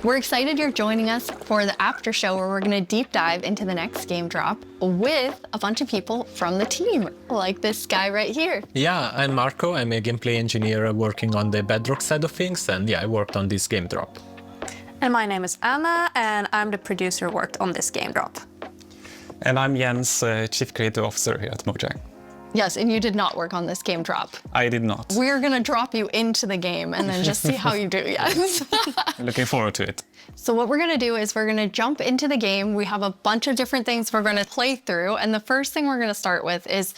We're excited you're joining us for the after show where we're going to deep dive into the next game drop with a bunch of people from the team, like this guy right here. Yeah, I'm Marco. I'm a gameplay engineer working on the Bedrock side of things, and yeah, I worked on this game drop. And my name is Anna, and I'm the producer who worked on this game drop. And I'm Jens, Chief Creative Officer here at Mojang. Yes, and you did not work on this game drop. I did not. We're going to drop you into the game and then just see how you do, yes. Looking forward to it. So what we're going to do is we're going to jump into the game. We have a bunch of different things we're going to play through. And the first thing we're going to start with is,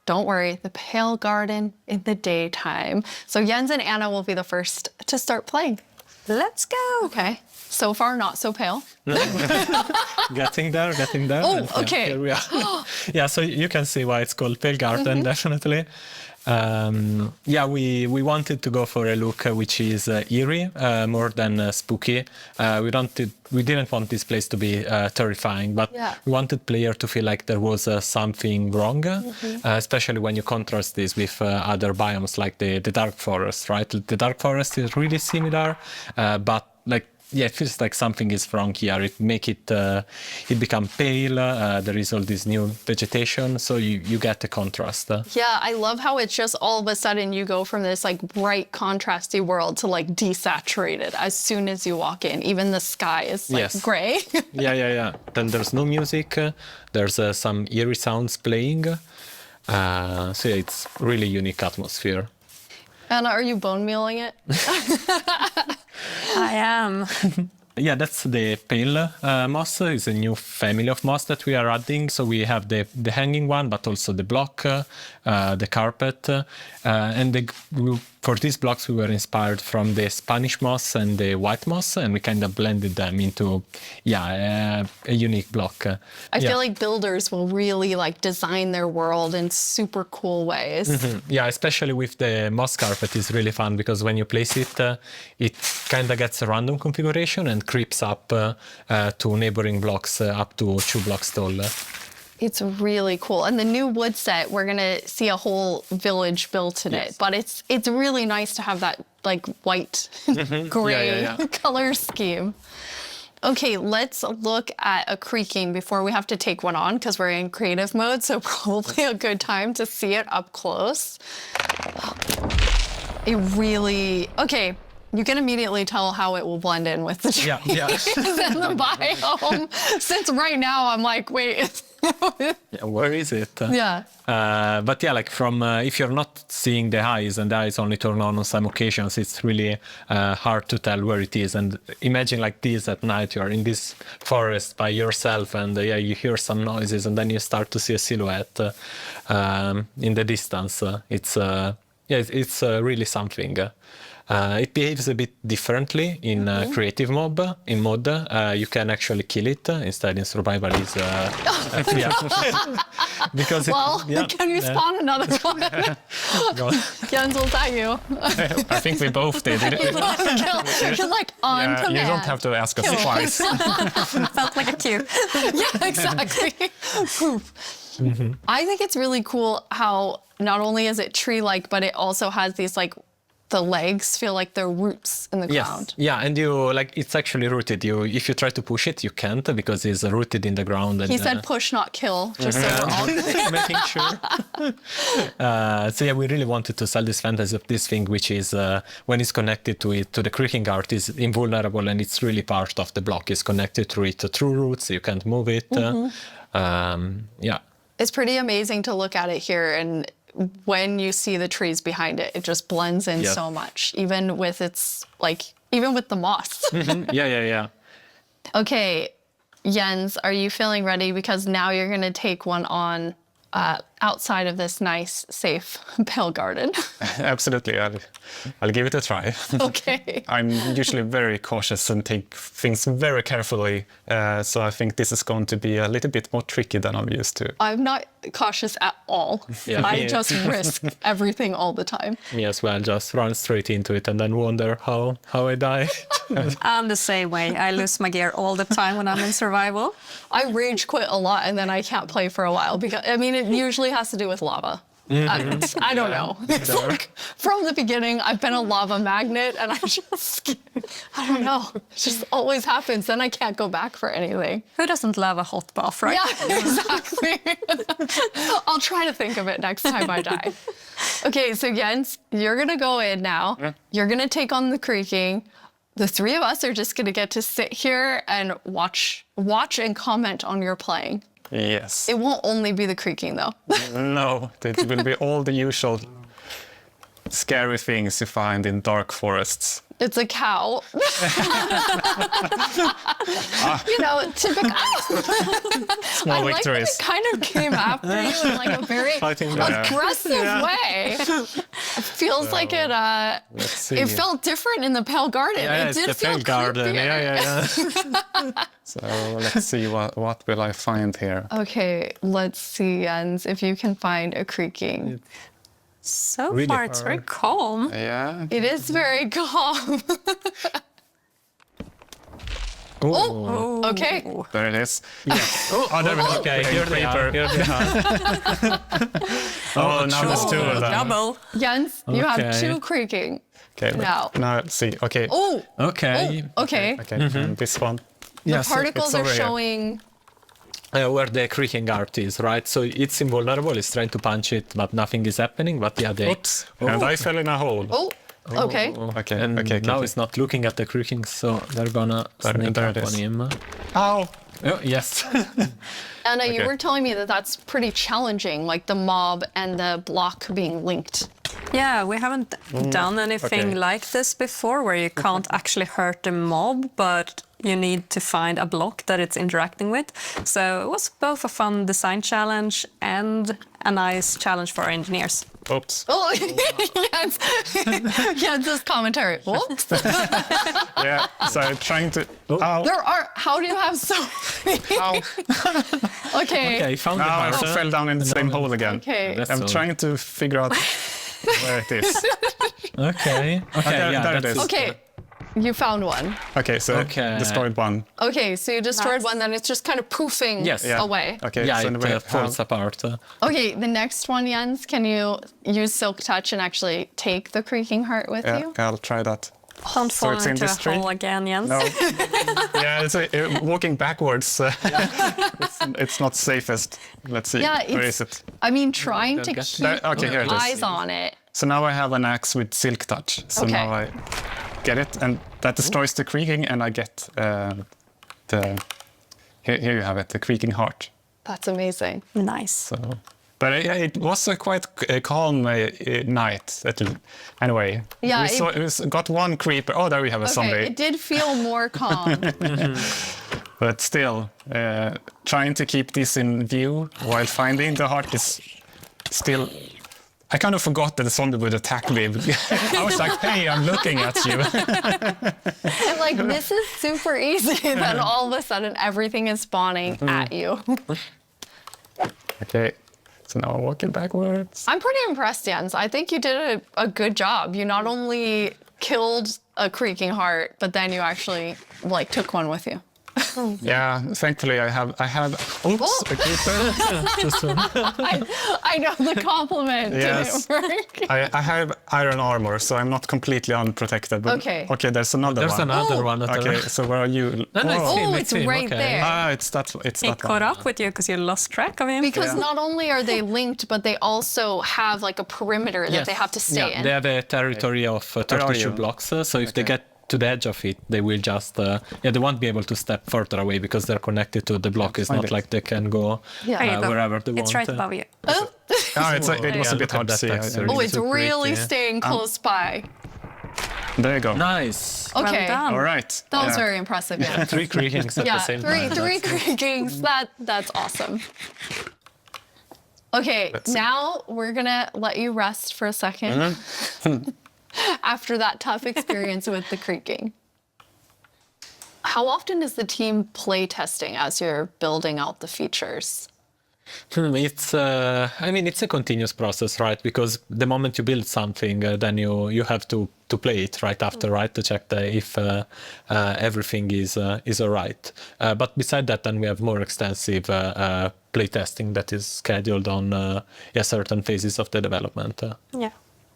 don't worry, the Pale Garden in the daytime. So Jens and Anna will be the first to start playing. Let's go. Okay. So far, not so pale. Getting there. Oh, And, okay. Here we are. Yeah, so you can see why it's called Pale Garden, definitely. Yeah, we wanted to go for a look which is eerie, more than spooky. We didn't want this place to be terrifying, but we wanted player to feel like there was something wrong, especially when you contrast this with other biomes like the dark forest, right? The dark forest is really similar, but like, yeah, it feels like something is wrong here. It become pale. There is all this new vegetation, so you get the contrast. Yeah, I love how it's just all of a sudden you go from this like bright, contrasty world to like desaturated as soon as you walk in. Even the sky is like gray. Yeah. Then there's no music. There's some eerie sounds playing. So yeah, it's really unique atmosphere. Anna, are you bone mealing it? I am. Yeah, that's the pale moss. It's a new family of moss that we are adding. So we have the hanging one, but also the block, the carpet. And for these blocks, we were inspired from the Spanish moss and the white moss, and we kind of blended them into, a unique block. I feel like builders will really like design their world in super cool ways. Yeah, especially with the moss carpet is really fun because when you place it, it kind of gets a random configuration and creeps up to neighboring blocks up to 2 blocks tall. It's really cool. And the new wood set, we're gonna see a whole village built in it. But it's really nice to have that like white, gray color scheme. Okay, let's look at a creaking before we have to take one on because we're in creative mode. So probably a good time to see it up close. Okay. You can immediately tell how it will blend in with the trees and the biome. Since right now I'm like, wait. Where is it? But yeah, like from if you're not seeing the eyes and the eyes only turn on some occasions, it's really hard to tell where it is. And imagine like this at night, you're in this forest by yourself, and you hear some noises, and then you start to see a silhouette in the distance. It's really something. It behaves a bit differently in creative mode. In mode, you can actually kill it. Instead, in survival, is because can you spawn another one? Jens, was that you? I think we both did. You're like on command. You don't have to ask us twice. Felt like a cue. Yeah, exactly. I think it's really cool how not only is it tree-like, but it also has these like the legs feel like they're roots in the ground. Yeah, and it's actually rooted. If you try to push it, you can't because it's rooted in the ground. And, he said push, not kill, just so we're all making sure. So yeah, we really wanted to sell this fantasy of this thing, which is when it's connected to the creaking art, is invulnerable, and it's really part of the block. It's connected to it through roots. You can't move it. It's pretty amazing to look at it here, and when you see the trees behind it, it just blends in so much, even with the moss. Yeah. Okay, Jens, are you feeling ready? Because now you're going to take one on outside of this nice, safe Pale Garden. Absolutely. I'll give it a try. Okay. I'm usually very cautious and take things very carefully. So I think this is going to be a little bit more tricky than I'm used to. I'm not cautious at all. I just risk everything all the time. Me as well, just run straight into it and then wonder how I die. I'm the same way. I lose my gear all the time when I'm in survival. I rage quit a lot and then I can't play for a while because, I mean, it usually has to do with lava. I don't know. It's like, from the beginning, I've been a lava magnet, and I don't know. It just always happens. Then I can't go back for anything. Who doesn't love a hot bath, right? Yeah, exactly. I'll try to think of it next time I die. Okay, so Jens, you're gonna go in now. You're gonna take on the creaking. The three of us are just gonna get to sit here and watch and comment on your playing. Yes. It won't only be the creaking though. No, it will be all the usual scary things you find in dark forests. It's a cow. You know, typical. Small I like that victories. it kind of came after you in like a very Fighting back. aggressive way. It feels like it. Let's see. It felt different in the Pale Garden. Yeah, it it's did the feel Pale Garden. creepier. Yeah. So let's see what will I find here. Okay, let's see, Jens, if you can find a creaking. So Really far, it's very calm. Yeah. It is very calm. Oh. Okay. There it is. Oh, there we go. Okay, here they are. Here they are. Oh, now there's two of them. Double. Jens, you have Okay. 2 creaking. Okay. Now. Now let's see. Okay. Oh. Okay. Okay. Okay. And this one. The Yes, particles it's are over here. showing. where the creaking art is, right? So it's invulnerable. It's trying to punch it, but nothing is happening. But yeah, they. Oops. And I fell in a hole. Oh. Okay. Okay. And okay. now it's not looking at the creaking, so they're gonna sneak there up it on is. him. Ow. Oh, yes. Anna, you Okay. were telling me that that's pretty challenging, like the mob and the block being linked. Yeah, we haven't done anything okay. like this before where you can't actually hurt the mob, but you need to find a block that it's interacting with. So it was both a fun design challenge and a nice challenge for our engineers. Oops. Oh, Jens. Jens's commentary. Whoops. Yeah. So I'm trying to. Ow. There are. How do you have so many? Ow. Okay. Okay, found the Now I part. fell down in the same hole again. Okay. That's I'm all. trying to figure out where it is. Okay. Okay. there- Yeah. there it that's is. Okay. You found one. Okay. So Okay. destroyed one. Okay, so you destroyed Nice. one, then it's just kind of poofing Yes. Yeah. away. Okay. Yeah, so it we falls have- apart. Okay, the next one, Jens, can you use Silk Touch and actually take the creaking heart with Yeah, you? I'll try that. Don't fall it's in into this a tree? hole again, Jens. No. Yeah, it's walking backwards. It's not safest. Let's see. Yeah, Where it's- is it? I mean, trying to Don't keep get- Okay, here it is. eyes on it. So now I have an axe with silk touch. So Okay. now I get it, and that destroys the creaking, and I get the. Here you have it, the creaking heart. That's amazing. Nice. So, but it was a quite calm night. Anyway, Yeah, we got one creeper. Oh, there we have a Okay, zombie. it did feel more calm. But still, trying to keep this in view while finding the heart is still. I kind of forgot that the zombie would attack me. I was like, hey, I'm looking at you. And like, this is super easy. Then all of a sudden, everything is spawning at you. Okay, so now I'm walking backwards. I'm pretty impressed, Jens. I think you did a good job. You not only killed a creaking heart, but then you actually like took one with you. Yeah, thankfully I have. Oops, Oh. a creeper. I know the compliment Yes. didn't work. I have iron armor, so I'm not completely unprotected. But Okay. Okay, there's another There's one. another Oh. one. At the Okay, so where are you? No, no, Whoa. Oh, it's it's him, right okay. there. Ah, it's that. It's He that caught one. up with you because you lost track of him. Because Yeah. not only are they linked, but they also have like a perimeter that they have to stay Yeah, in. they have a territory of Where are 32 you? blocks, so if they get to the edge of it, they will just, they won't be able to step further away because they're connected to the block. It's find not it. like they can go Yeah. There you go. wherever they It's want. right above you. Oh, Ah, it was a Yeah, bit look hard at to that see. texture. oh, it's so really pretty. staying close by. There you go. Nice. Okay. Well done. All right. That was Yeah. very impressive. Yeah. 3 creakings at Yeah, the same three time. three creakings. That's awesome. Okay, Let's see. now we're gonna let you rest for a second Mm-hmm. after that tough experience with the creaking. How often is the team play testing as you're building out the features? It's, I mean, it's a continuous process, right? Because the moment you build something, then you have to play it right after, right? To check if everything is all right. But beside that, then we have more extensive play testing that is scheduled on certain phases of the development. Yeah.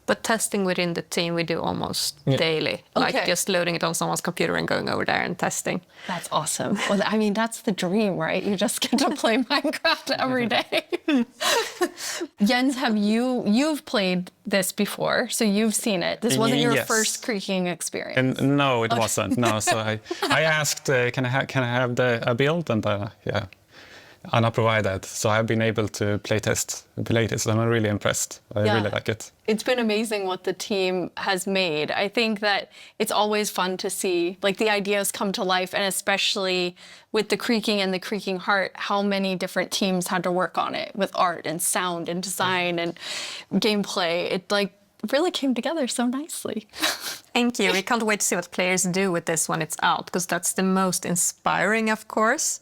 But testing within the team we do almost daily, like Okay. just loading it on someone's computer and going over there and testing. That's awesome. Well, I mean, that's the dream, right? You just get to play Minecraft every day. Jens, you've played this before, so you've seen it. This wasn't your Yes. first creaking experience. And no, it wasn't. No, so I asked, can I have a build? And Anna provided. So I've been able to playtest, and I'm really impressed. I really like it. It's been amazing what the team has made. I think that it's always fun to see like the ideas come to life, and especially with the creaking and the creaking heart, how many different teams had to work on it with art and sound and design and gameplay. It like really came together so nicely. Thank you. We can't wait to see what players do with this when it's out, because that's the most inspiring, of course,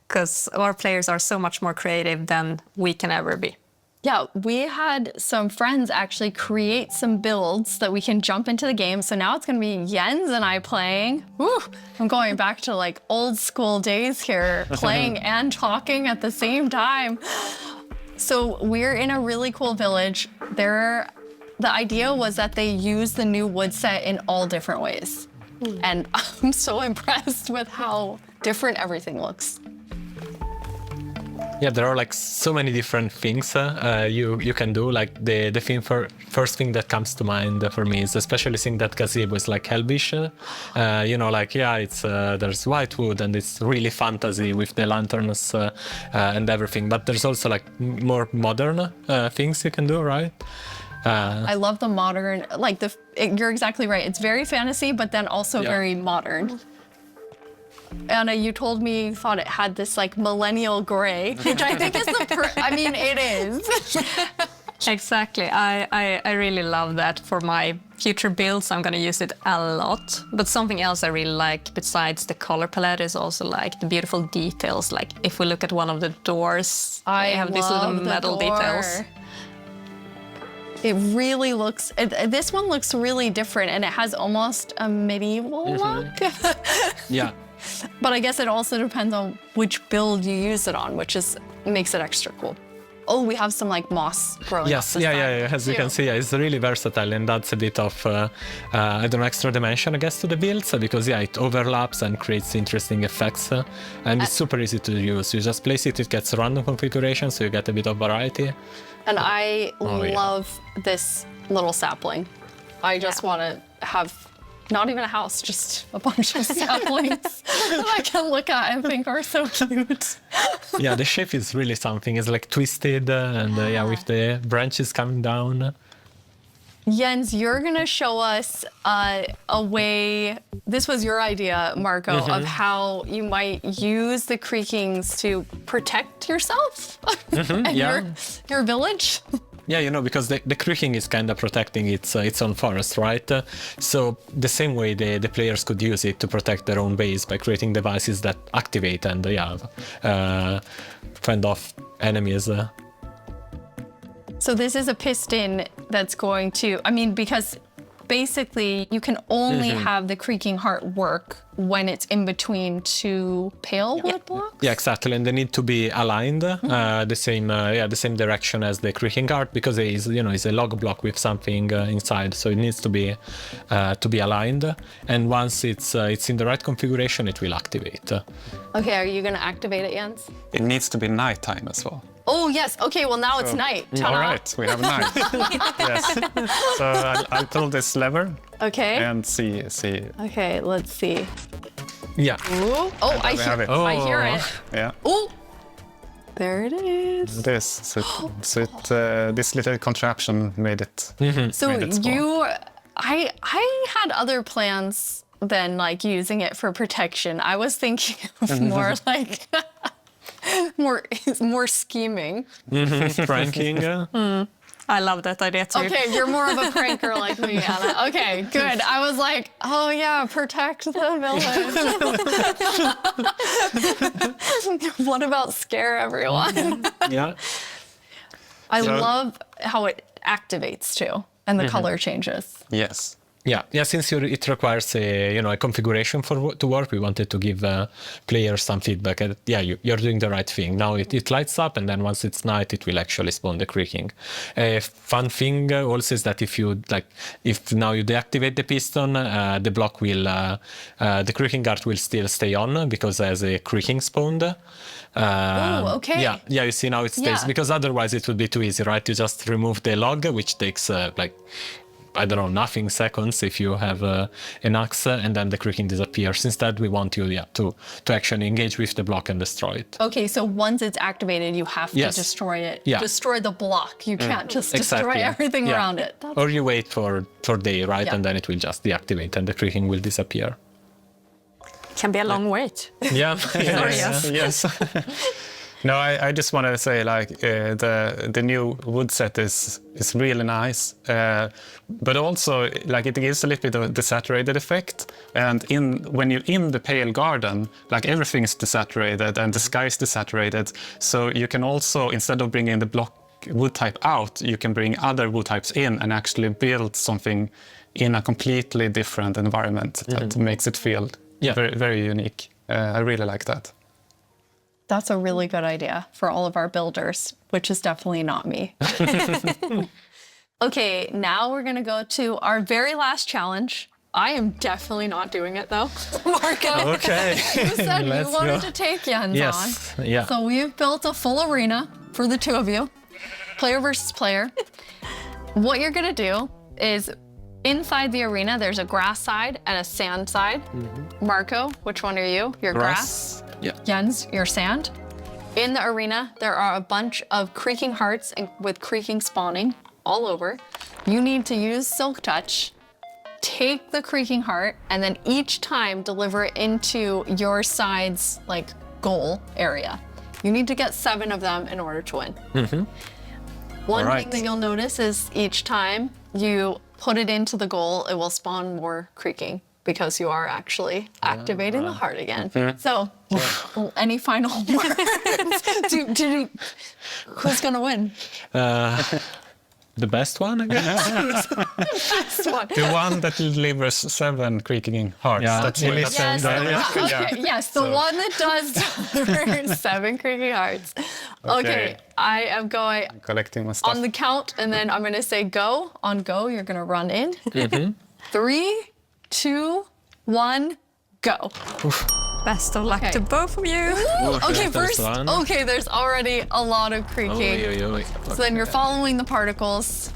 because our players are so much more creative than we can ever be. Yeah, we had some friends actually create some builds that we can jump into the game. So now it's going to be Jens and I playing. Woo, I'm going back to like old school days here, playing and talking at the same time. So we're in a really cool village. The idea was that they use the new wood set in all different ways. And I'm so impressed with how different everything looks. Yeah, there are like so many different things you can do. Like the first thing that comes to mind for me is especially seeing that gazebo is like Elvish. Like it's there's white wood and it's really fantasy with the lanterns and everything. But there's also like more modern things you can do, right? I love the modern, like you're exactly right. It's very fantasy, but then also very modern. Anna, you told me you thought it had this like millennial gray, which I think is it is. Exactly. I really love that. For my future builds, I'm going to use it a lot. But something else I really like besides the color palette is also like the beautiful details. Like if we look at one of the doors, I have these little love the metal door. details. It really looks, this one looks really different, and it has almost a medieval look. Yeah. But I guess it also depends on which build you use it on, which makes it extra cool. Oh, we have some like moss growing. Yes, up the side, As you can see, it's really versatile, and that's a bit of extra dimension, I guess, to the builds, because it overlaps and creates interesting effects, and it's super easy to use. You just place it gets random configuration, so you get a bit of variety. And I love this little sapling. I just want to have not even a house, just a bunch of saplings that I can look at and think are so cute. Yeah, the shape is really something. It's like twisted and with the branches coming down. Jens, you're going to show us a way, this was your idea, Marco, of how you might use the creakings to protect yourself and your village. Yeah, because the creaking is kind of protecting its own forest, right? So the same way the players could use it to protect their own base by creating devices that activate and fend off enemies. So this is a piston that's going to, because basically you can only have the creaking heart work when it's in between two pale wood blocks. Yeah, exactly, and they need to be aligned the same direction as the creaking heart, because it is it's a log block with something inside, so it needs to be aligned. And once it's in the right configuration, it will activate. Okay, are you going to activate it, Jens? It needs to be nighttime as well. Oh yes. Okay. Well, now it's night. Ta-da. All right, we have night. Yes. So I'll pull this lever Okay. and see. Okay. Let's see. Yeah. Ooh. Oh, I have it. I hear it. Yeah. Oh. There it is. This. So this little contraption made it. So made it spawn. I had other plans than like using it for protection. I was thinking of more like more scheming. Pranking. I love that idea too. Okay, you're more of a pranker like me, Anna. Okay, good. I was like, oh yeah, protect the village. What about scare everyone? Yeah. I love how it activates too, and the color changes. Yes. Yeah. Since it requires a configuration to work, we wanted to give players some feedback. You're doing the right thing. Now it lights up, and then once it's night, it will actually spawn the creaking. A fun thing also is that if now you deactivate the piston, the block will the creaking art will still stay on because it has a creaking spawned. Oh, okay. Yeah. You see now it stays because otherwise it would be too easy, right? You just remove the log, which takes I don't know, nothing seconds if you have an axe, and then the creaking disappears. Instead, we want you to actually engage with the block and destroy it. Okay, so once it's activated, you have to destroy it. Yeah. Destroy the block. You can't just destroy everything around it. Or you wait for day, right? Yeah. And then it will just deactivate and the creaking will disappear. Can be a long wait. Yeah. Yes. No, I just want to say the new wood set is really nice, but also it gives a little bit of a desaturated effect. And when you're in the pale garden, everything is desaturated and the sky is desaturated. So you can also, instead of bringing the block wood type out, you can bring other wood types in and actually build something in a completely different environment that makes it feel very, very unique. I really like that. That's a really good idea for all of our builders, which is definitely not me. Okay, now we're going to go to our very last challenge. I am definitely not doing it, though. Marco, Okay. you said you wanted to take Jens on. Yeah. So we've built a full arena for the two of you, player versus player. What you're going to do is inside the arena, there's a grass side and a sand side. Marco, which one are you? You're grass. Yeah. Jens, your sand. In the arena, there are a bunch of creaking hearts with creaking spawning all over. You need to use Silk Touch, take the creaking heart, and then each time deliver it into your side's goal area. You need to get 7 of them in order to win. One thing that you'll notice is each time you put it into the goal, it will spawn more creaking, because you are actually activating the heart again. So, any final words? Who's gonna win? The best one, I guess. Best one. The one that delivers 7 creaking hearts. Yeah, That's it what is. Yes, the one that does deliver 7 creaking hearts. Okay, I am going collecting my stuff. on the count, and then I'm gonna say go. On go, you're gonna run in. 3, 2, 1, go. Best of luck to both of you. Okay, first, there's already a lot of creaking. So then you're following the particles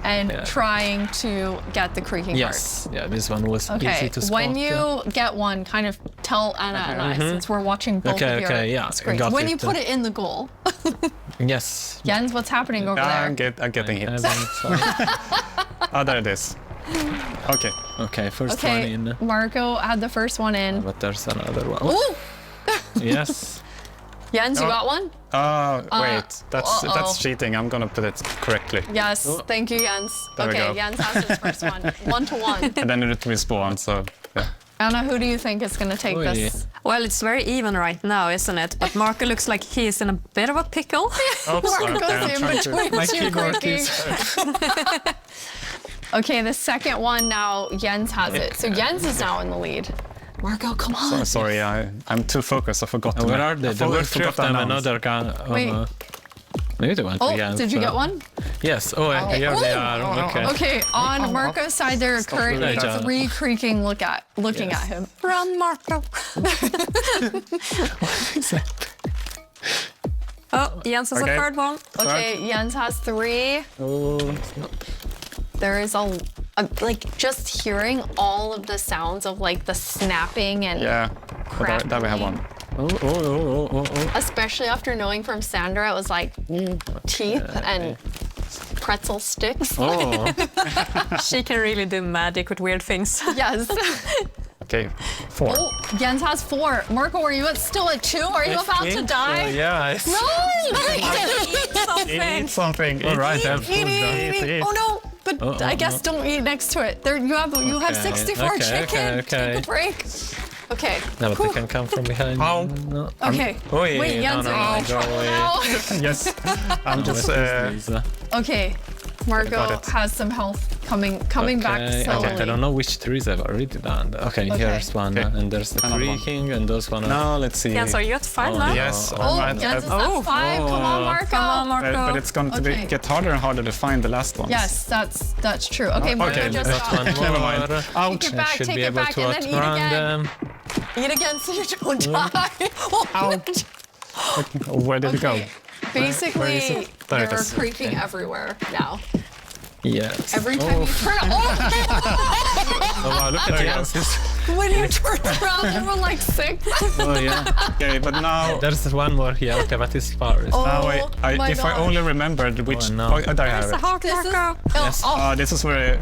and trying to get the creaking Yes, yeah, this one was Okay, easy to spot. when you get one, kind of tell Anna and I, since we're watching both of your screens. got When it. you put it in the goal. Yes. Jens, what's happening over there? I'm getting hit. There it is. Okay, first one in. Marco had the first one in. But there's another one. Ooh! Yes. Jens, you got one? Wait, that's cheating. I'm gonna put it correctly. Yes, thank you, Jens. There we go. Jens has his first one. 1-1. And then it respawn, so yeah. Anna, who do you think is gonna take this? Well, it's very even right now, isn't it? But Marco looks like he's in a bit of a pickle. Marco's in between two creaking. Okay, the second one now, Jens has it. So Jens is now in the lead. Marco, come on. Sorry, I'm too focused. I forgot. Where are they? There were 3 of them, another gun. Wait. Maybe they went to Jens. Did you get one? Yes. Here they are. Okay. Okay, on Marco's side, there are currently 3 creaking looking at him. Run, Marco. Jens has a third one. Okay, Jens has 3. There is just hearing all of the sounds of the snapping and but there we have one. Especially after knowing from Sandra, it was teeth and pretzel sticks. She can really do magic with weird things. Yes. Okay, 4. Oh, Jens has 4. Marco, are you still at 2? Are you about to die? Yeah. No! Something. Eat something. All right, I have food done. Eat. Oh no! But I guess don't eat next to it. There, you have 64 chicken. Take a break. Okay. No, but they can come from behind. Ow. No. Okay. Wait, Wait, Jens, no, are you in go trouble away. now? Yes, I'm just. Okay. Got Marco it. has some health coming back slowly. I don't know which trees I've already done. Okay, here's one, Okay. and there's the Another one. creaking, and those one. No, let's see. Jens, are you at 5 Oh, now? Yes, Oh, I'm Jens is at, at 5. Come on, Marco. Come on, Marco. but it's going to Okay. get harder and harder to find the last ones. Yes, that's true. Okay, Marco okay, just that's got one Never mind. more. Ouch. Take it I back, should take be it able back, to and then eat outrun again. them. Eat again so you don't die. Ouch. Where did it go? Basically, There it they're is. creeping everywhere now. Yes. Every time you turn Oh, wow, look at There you Jens. when you turned around, they were like sick. Oh, yeah. Okay, but now. There's one more here. Okay, but it's far. Now my if I gosh. only remembered which. Oh, no. There I have It's a it. heart, This is, Marco. This is where.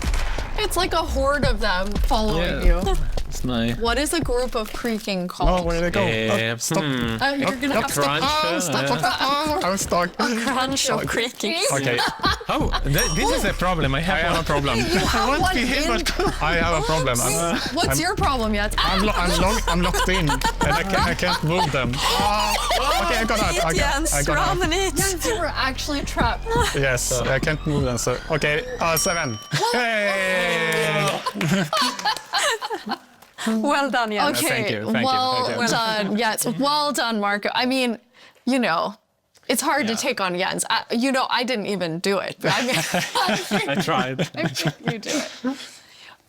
it's like a horde of them following Yeah. you. It's my. What is a group of creaking Oh, called? where did it go? Stop. You're gonna have to. Crunch. I'm stuck. Crunch of creaking. Okay, Oh, this is a problem. I I have have a problem. You have one in. I have a problem. What's your problem yet? I'm locked in, and I can't move them. Okay, I got out. Eat, Jens. I got Run out. and eat. Jens, you were actually trapped. Yes, I can't move them. So okay, 7. Hey! Well done, Jens. Okay, thank you, thank you, well thank you. done. Yes, well done, Marco. I mean, you know, it's hard to take on Jens. I didn't even do it. But I mean, I tried. I think you do it.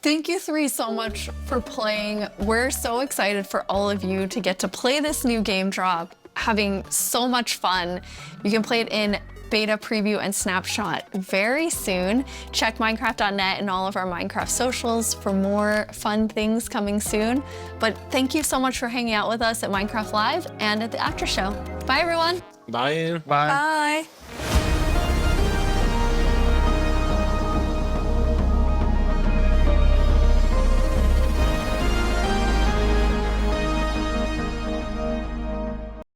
Thank you 3 so much for playing. We're so excited for all of you to get to play this new game drop, having so much fun. You can play it in beta preview and snapshot very soon. Check Minecraft.net and all of our Minecraft socials for more fun things coming soon. But thank you so much for hanging out with us at Minecraft Live and at the after show. Bye, everyone. Bye. Bye. Bye.